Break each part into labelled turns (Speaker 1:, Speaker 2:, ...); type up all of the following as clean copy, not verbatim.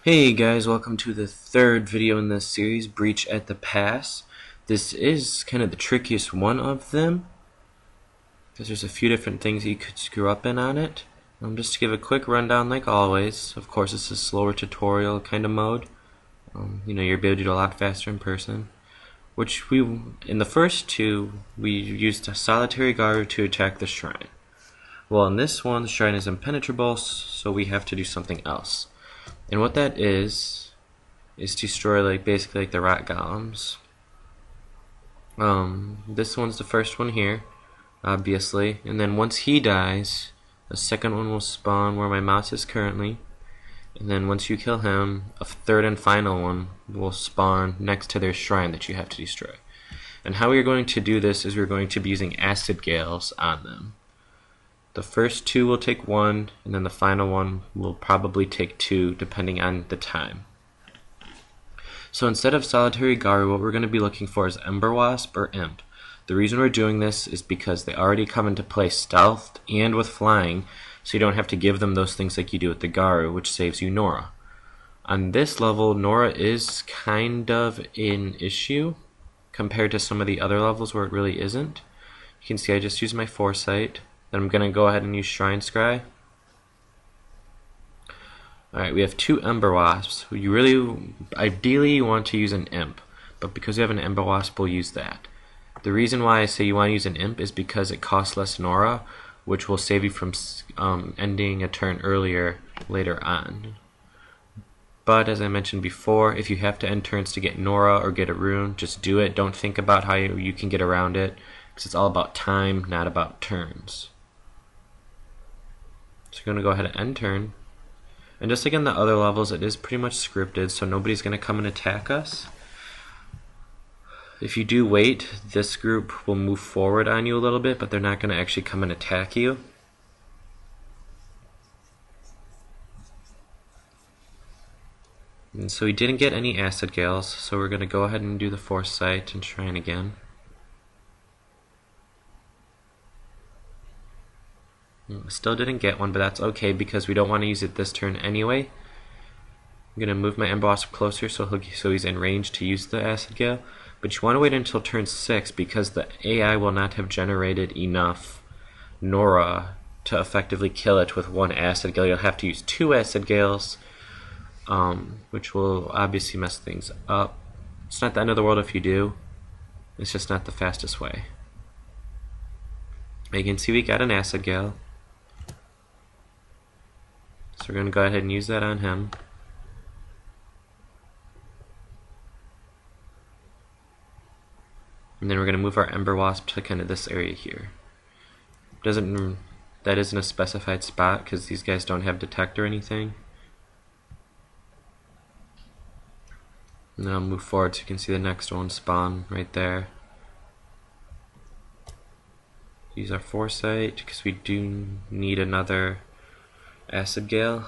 Speaker 1: Hey guys, welcome to the third video in this series, Breach at the Pass. This is kind of the trickiest one of them, because there's a few different things you could screw up in on it. Just to give a quick rundown like always, of course it's a slower tutorial kind of mode. You'll be able to do it a lot faster in person. In the first two, we used a solitary guard to attack the shrine. Well, in this one, the shrine is impenetrable, so we have to do something else. And what that is to destroy basically the rat golems. This one's the first one here, obviously, and then once he dies, a second one will spawn where my mouse is currently, and then once you kill him, a third and final one will spawn next to their shrine that you have to destroy. And how we are going to do this is we're going to be using acid gales on them. The first two will take one, and then the final one will probably take two, depending on the time. So instead of Solitary Guard, what we're going to be looking for is Ember Wasp or Imp. The reason we're doing this is because they already come into play stealthed and with flying, so you don't have to give them those things like you do with the Garu, which saves you Nora. On this level, Nora is kind of an issue compared to some of the other levels where it really isn't. You can see I just used my Foresight. Then I'm going to go ahead and use Shrine Scry. Alright, we have two Ember Wasps. Ideally you want to use an Imp, but because you have an Ember Wasp, we'll use that. The reason why I say you want to use an Imp is because it costs less Nora, which will save you from ending a turn earlier later on. But as I mentioned before, if you have to end turns to get Nora or get a rune, just do it. Don't think about how you can get around it, because it's all about time, not about turns. So we're going to go ahead and end turn. And just like in the other levels, it is pretty much scripted, so nobody's going to come and attack us. If you do wait, this group will move forward on you a little bit, but they're not going to actually come and attack you. And so we didn't get any acid gales, so we're going to go ahead and do the Foresight and Shrine again. Still didn't get one, but that's okay because we don't want to use it this turn anyway. I'm going to move my Ember Wasp closer so he's in range to use the Acid Gale. But you want to wait until turn 6 because the AI will not have generated enough Nora to effectively kill it with one Acid Gale. You'll have to use two Acid Gales, which will obviously mess things up. It's not the end of the world if you do. It's just not the fastest way. You can see we got an Acid Gale. So we're going to go ahead and use that on him. And then we're going to move our Ember Wasp to kind of this area here. That isn't a specified spot because these guys don't have detect or anything. And then I'll move forward so you can see the next one spawn right there. Use our Foresight because we do need another Acid Gale.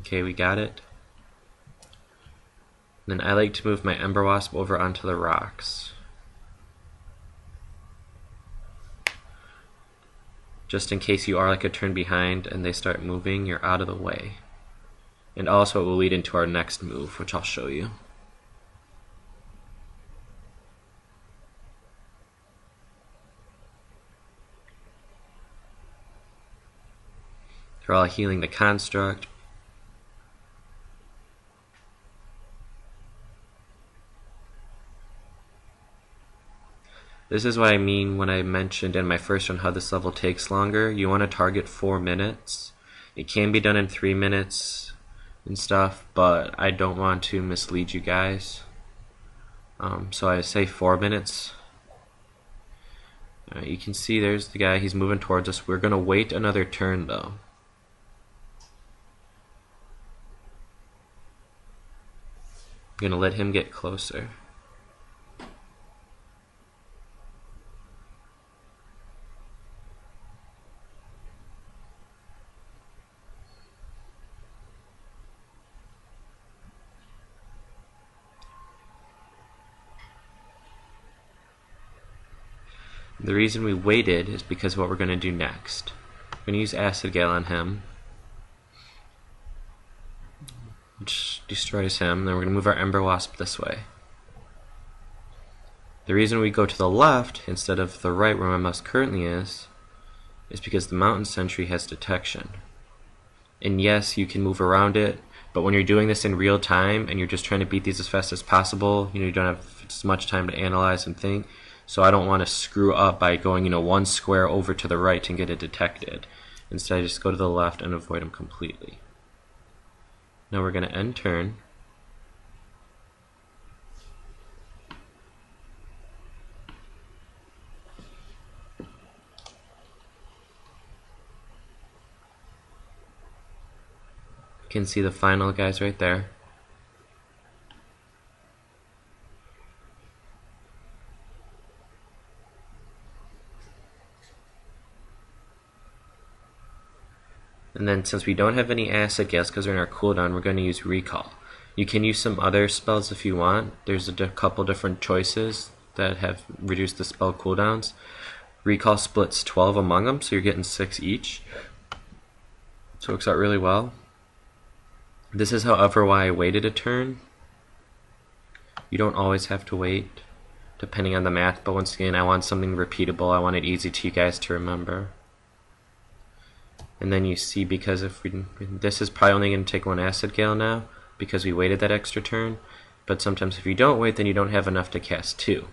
Speaker 1: Okay, we got it. Then I like to move my Ember Wasp over onto the rocks. Just in case you are like a turn behind and they start moving, you're out of the way. And also it will lead into our next move, which I'll show you. They're all healing the construct. This is what I mean when I mentioned in my first one how this level takes longer. You want to target 4 minutes. It can be done in 3 minutes and stuff, but I don't want to mislead you guys. So I say 4 minutes. You can see there's the guy, he's moving towards us. We're going to wait another turn though. I'm going to let him get closer. The reason we waited is because of what we're going to do next. We're going to use Acid Gale on him. which destroys him. Then we're going to move our Ember Wasp this way. The reason we go to the left instead of the right where my mouse currently is because the Mountain Sentry has detection. And yes, you can move around it, but when you're doing this in real time and you're just trying to beat these as fast as possible, you don't have as much time to analyze and think. So I don't want to screw up by going, one square over to the right and get it detected. Instead, I just go to the left and avoid them completely. Now we're going to end turn. You can see the final guys right there. And then since we don't have any Acid Gales because they're in our cooldown, we're going to use Recall. You can use some other spells if you want. There's a couple different choices that have reduced the spell cooldowns. Recall splits 12 among them, so you're getting 6 each. So it works out really well. This is, however, why I waited a turn. You don't always have to wait, depending on the math, but once again, I want something repeatable. I want it easy to you guys to remember. And then you see, because this is probably only going to take 1 Acid Gale now, because we waited that extra turn. But sometimes if you don't wait, then you don't have enough to cast 2.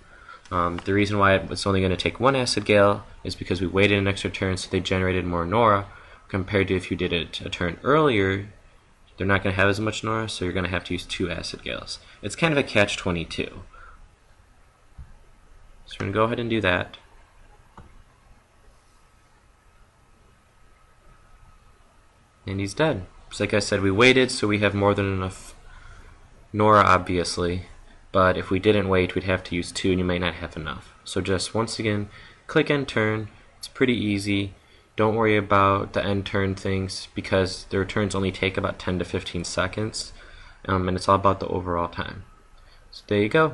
Speaker 1: The reason why it's only going to take 1 Acid Gale is because we waited an extra turn, so they generated more Nora, compared to if you did it a turn earlier. They're not going to have as much Nora, so you're going to have to use 2 Acid Gales. It's kind of a catch-22. So we're going to go ahead and do that. And he's dead. So like I said, we waited, so we have more than enough Nora, obviously. But if we didn't wait, we'd have to use 2, and you might not have enough. So just, once again, click end turn. It's pretty easy. Don't worry about the end turn things because their turns only take about 10 to 15 seconds, and it's all about the overall time. So there you go.